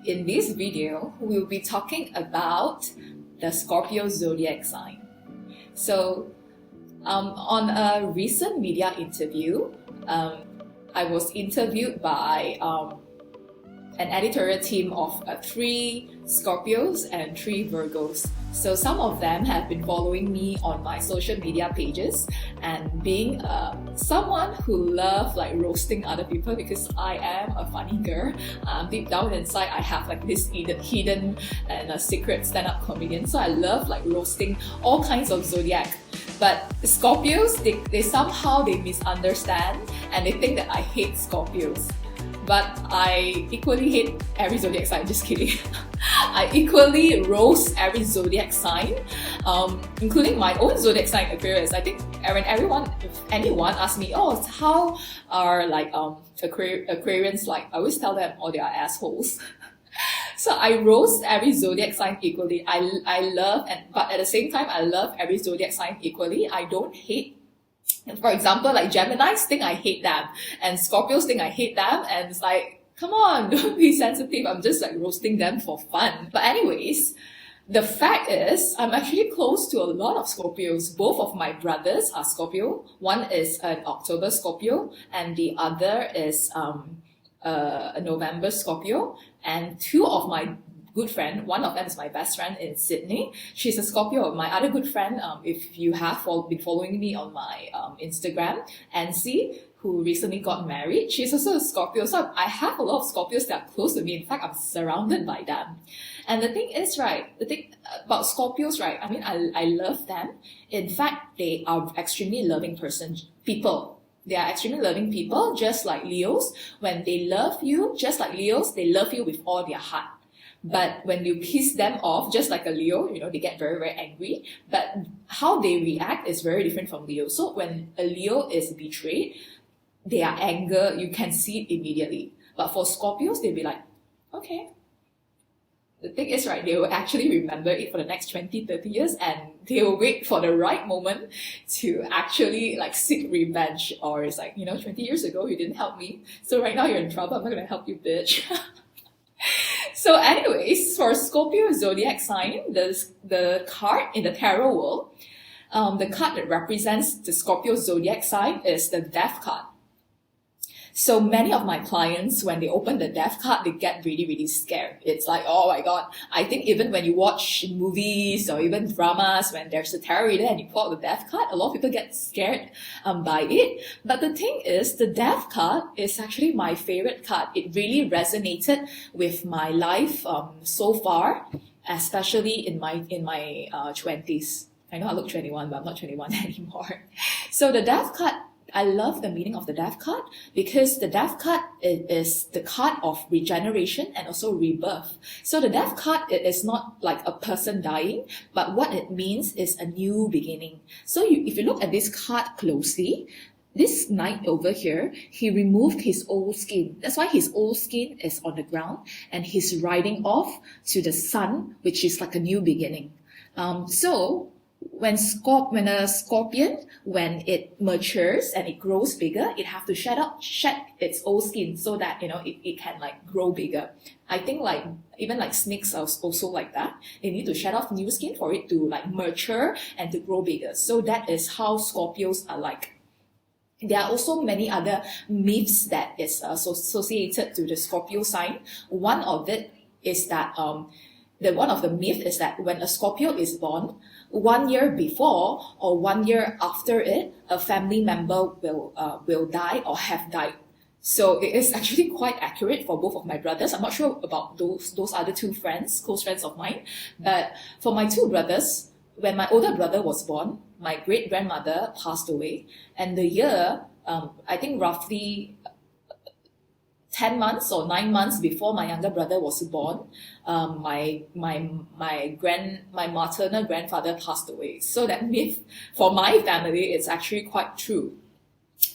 In this video, we'll be talking about the Scorpio zodiac sign. So, on a recent media interview, I was interviewed by an editorial team of 3 Scorpios and 3 Virgos. So some of them have been following me on my social media pages, and being someone who loves roasting other people, because I am a funny girl. Deep down inside, I have this hidden and a secret stand-up comedian. So I love roasting all kinds of zodiac. But Scorpios, they somehow misunderstand and they think that I hate Scorpios. But I equally hate every zodiac sign, just kidding. I equally roast every zodiac sign, including my own zodiac sign, Aquarius. I think if anyone asks me, oh, how are Aquarians like? I always tell them, oh, they are assholes. So I roast every zodiac sign equally. I love, but at the same time, I love every zodiac sign equally. I don't hate. For example, Geminis think I hate them, and Scorpios think I hate them, and it's come on, don't be sensitive. I'm just roasting them for fun. But anyways, the fact is, I'm actually close to a lot of Scorpios. Both of my brothers are Scorpio. One is an October Scorpio, and the other is a November Scorpio. And 2 of my good friend, one of them is my best friend in Sydney. She's a Scorpio. My other good friend, if you have been following me on my Instagram, Nancy, who recently got married, she's also a Scorpio. So I have a lot of Scorpios that are close to me. In fact, I'm surrounded by them. And the thing is, the thing about Scorpios, I love them. In fact, they are extremely loving people. They are extremely loving people, just like Leos. When they love you, just like Leos, they love you with all their heart. But when you piss them off, just like a Leo, they get very, very angry. But how they react is very different from Leo. So when a Leo is betrayed, their anger, you can see it immediately. But for Scorpios, they'll be like, okay. The thing is, they will actually remember it for the next 20, 30 years, and they will wait for the right moment to actually seek revenge. Or it's 20 years ago, you didn't help me. So right now you're in trouble. I'm not going to help you, bitch. So anyways, for Scorpio zodiac sign, the card in the tarot world, the card that represents the Scorpio zodiac sign is the Death card. So many of my clients, when they open the Death card, they get really, really scared. It's oh my God. I think even when you watch movies or even dramas, when there's a tarot reader and you pull out the Death card, a lot of people get scared by it. But the thing is, the Death card is actually my favorite card. It really resonated with my life so far, especially in my 20s. I know I look 21, but I'm not 21 anymore. So the Death card, I love the meaning of the Death card, because the Death card is the card of regeneration and also rebirth. So the Death card, it is not like a person dying, but what it means is a new beginning. So if you look at this card closely, this knight over here, he removed his old skin. That's why his old skin is on the ground, and he's riding off to the sun, which is like a new beginning. So when a scorpion, when it matures and it grows bigger, it have to shed its old skin so that it can grow bigger. I think even snakes are also like that. They need to shed off new skin for it to mature and to grow bigger. So that is how Scorpios are like. There are also many other myths that is associated to the Scorpio sign. One of it is that one of the myths is that when a Scorpio is born, 1 year before or 1 year after it, a family member will die or have died. So it is actually quite accurate for both of my brothers. I'm not sure about those other 2 friends, close friends of mine. But for my 2 brothers, when my older brother was born, my great-grandmother passed away. And the year, I think roughly 10 months or 9 months before my younger brother was born, my maternal grandfather passed away. So that myth for my family is actually quite true.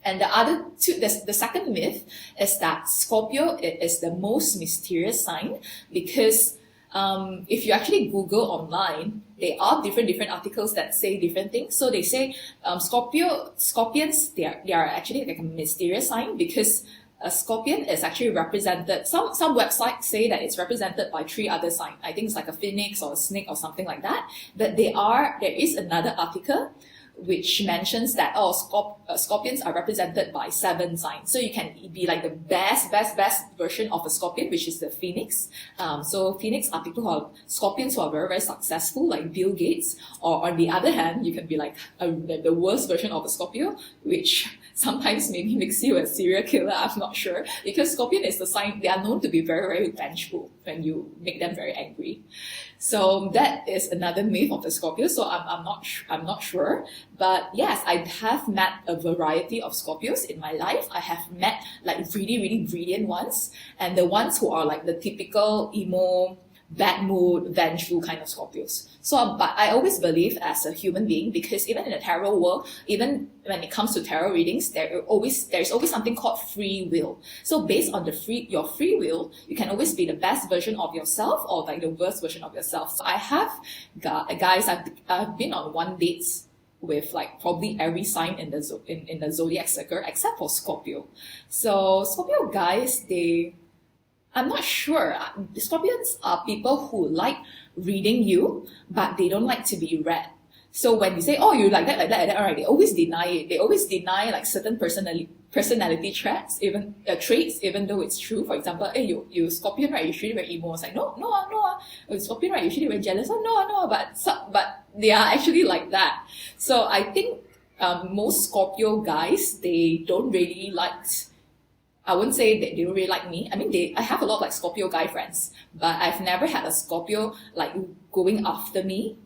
And the other 2, the second myth is that Scorpio is the most mysterious sign, because if you actually Google online, there are different articles that say different things. So they say Scorpions, they are actually like a mysterious sign because a scorpion is actually represented, some websites say that it's represented by 3 other signs. I think it's like a phoenix or a snake or something like that. But there is another article which mentions that scorpions are represented by 7 signs. So you can be like the best version of a scorpion, which is the phoenix. So phoenix are scorpions who are very, very successful, like Bill Gates. Or on the other hand, you can be like the worst version of a Scorpio, which sometimes maybe makes you a serial killer, I'm not sure. Because scorpion is the sign, they are known to be very, very vengeful when you make them very angry. So that is another myth of the Scorpio. So I'm not sure. But yes, I have met a variety of Scorpios in my life. I have met like really, really brilliant ones, and the ones who are like the typical emo, bad mood, vengeful kind of Scorpios. So, but I always believe as a human being, because even in the tarot world, even when it comes to tarot readings, there's always something called free will. So based on your free will, you can always be the best version of yourself or like the worst version of yourself. So I have guys, I've been on 1 dates with like probably every sign in the zodiac circle except for Scorpio. So Scorpio guys, I'm not sure. Scorpions are people who like reading you, but they don't like to be read. So when you say, oh, you like that, alright, they always deny it. They always deny like certain personality traits, even though it's true. For example, hey, you Scorpion, right? You're usually very emo. It's like, no. Scorpion, right? You're usually very jealous. Oh, no. But they are actually like that. So I think most Scorpio guys, they don't really like. I wouldn't say that they don't really like me. I mean, I have a lot of like Scorpio guy friends, but I've never had a Scorpio like going after me,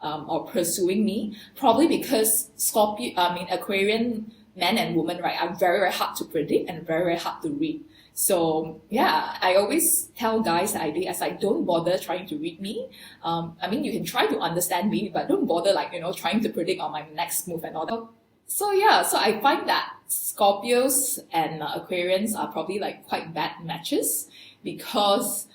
or pursuing me. Probably because Aquarian men and women, right, are very, very hard to predict and very, very hard to read. So yeah, I always tell guys that don't bother trying to read me. You can try to understand me, but don't bother trying to predict on my next move and all that. So yeah, so I find that Scorpios and Aquarians are probably like quite bad matches because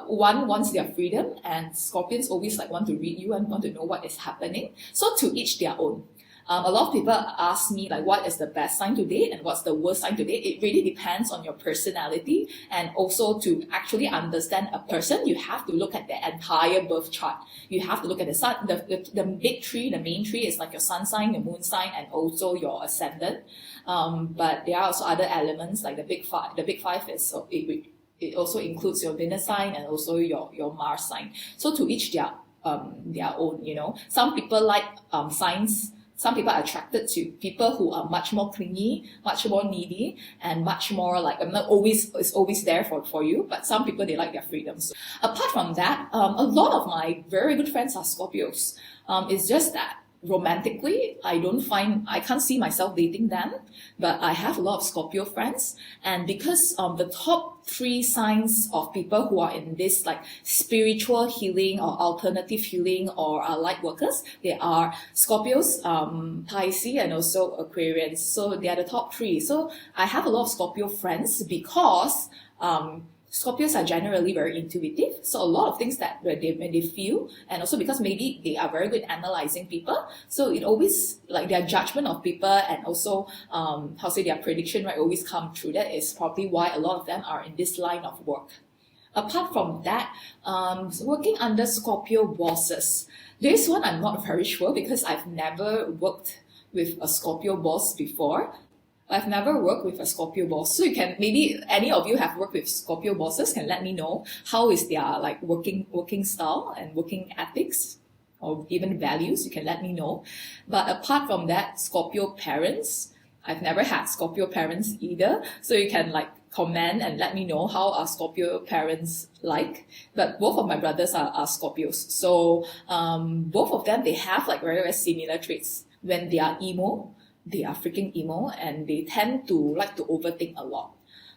one wants their freedom and Scorpions always like want to read you and want to know what is happening. So to each their own. A lot of people ask me like what is the best sign to date and what's the worst sign to date. It really depends on your personality, and also to actually understand a person, you have to look at their entire birth chart. You have to look at the sun, the big tree, the main tree is like your sun sign, your moon sign, and also your ascendant. But there are also other elements like the big five. The big five is so it also includes your Venus sign and also your Mars sign. So to each their own. Some people like signs. Some people are attracted to people who are much more clingy, much more needy, and much more like is always there for you. But some people, they like their freedoms. Apart from that, a lot of my very good friends are Scorpios. It's just that romantically, I can't see myself dating them, but I have a lot of Scorpio friends, and because the top 3 signs of people who are in this like spiritual healing or alternative healing or are light workers, they are Scorpios, Pisces, and also Aquarians. So they are the top 3. So I have a lot of Scorpio friends because Scorpios are generally very intuitive, so a lot of things that when they feel, and also because maybe they are very good at analyzing people, so it always like their judgment of people and also their prediction right always come true. That is probably why a lot of them are in this line of work. Apart from that, working under Scorpio bosses, this one I'm not very sure because I've never worked with a Scorpio boss before. I've never worked with a Scorpio boss. So maybe any of you have worked with Scorpio bosses can let me know how is their like working style and working ethics or even values. You can let me know. But apart from that, Scorpio parents, I've never had Scorpio parents either. So you can like comment and let me know how are Scorpio parents like. But both of my brothers are Scorpios. So both of them, they have like very, very similar traits. When they are emo, they are freaking emo and they tend to like to overthink a lot.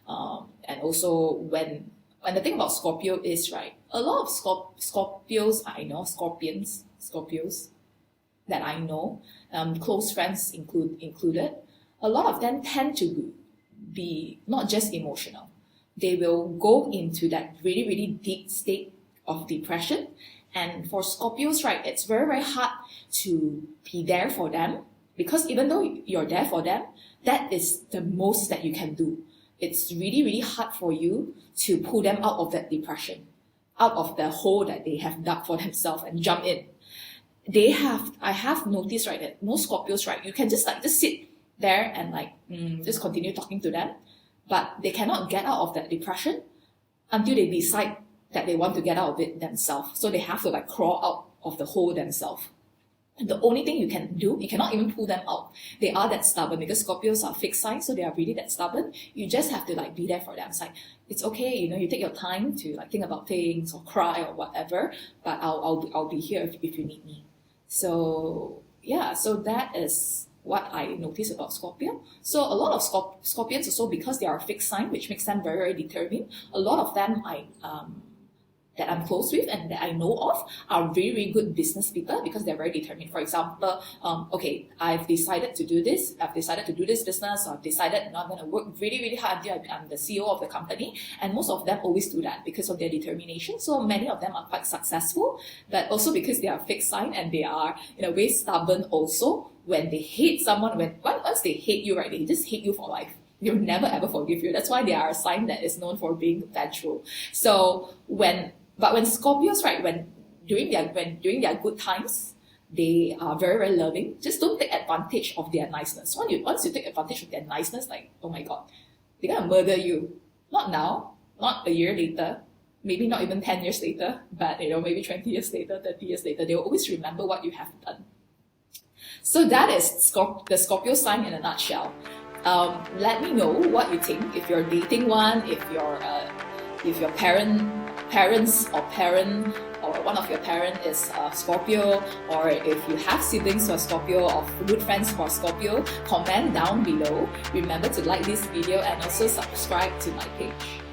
And also when the thing about Scorpio is, right, a lot of Scorpios I know, Scorpios that I know, close friends included, a lot of them tend to be not just emotional. They will go into that really, really deep state of depression. And for Scorpios, right, it's very, very hard to be there for them. Because even though you're there for them, that is the most that you can do. it's really, really hard for you to pull them out of that depression, out of the hole that they have dug for themselves and jump in. I have noticed, right, that most Scorpios, right, you can just sit there and just continue talking to them, but they cannot get out of that depression until they decide that they want to get out of it themselves. So they have to crawl out of the hole themselves. And the only thing you can do, you cannot even pull them out. They are that stubborn, because Scorpios are fixed signs, so they are really that stubborn. You just have to be there for them. It's it's okay, you take your time to think about things or cry or whatever, but I'll be here if you need me. So yeah, so that is what I notice about Scorpio. So a lot of Scorpions also, because they are a fixed sign, which makes them very, very determined, a lot of them that I'm close with and that I know of are very, very good business people, because they're very determined. For example, okay, I've decided to do this business, or I've decided I'm going to work really, really hard until I'm the CEO of the company. And most of them always do that because of their determination. So many of them are quite successful, but also because they are fixed sign and they are in a way stubborn also. When they hate someone, once they hate you, right, they just hate you for life. They'll never ever forgive you. That's why they are a sign that is known for being vengeful. So when Scorpios, right, when during their good times, they are very, very loving. Just don't take advantage of their niceness. Once you take advantage of their niceness, oh my God, they're gonna murder you. Not now, not a year later, maybe not even 10 years later, but maybe 20 years later, 30 years later, they'll always remember what you have done. So that is the Scorpio sign in a nutshell. Let me know what you think. If you're dating one, if your parents or one of your parents is Scorpio, or if you have siblings who are Scorpio or good friends who are Scorpio, comment down below. Remember to like this video and also subscribe to my page.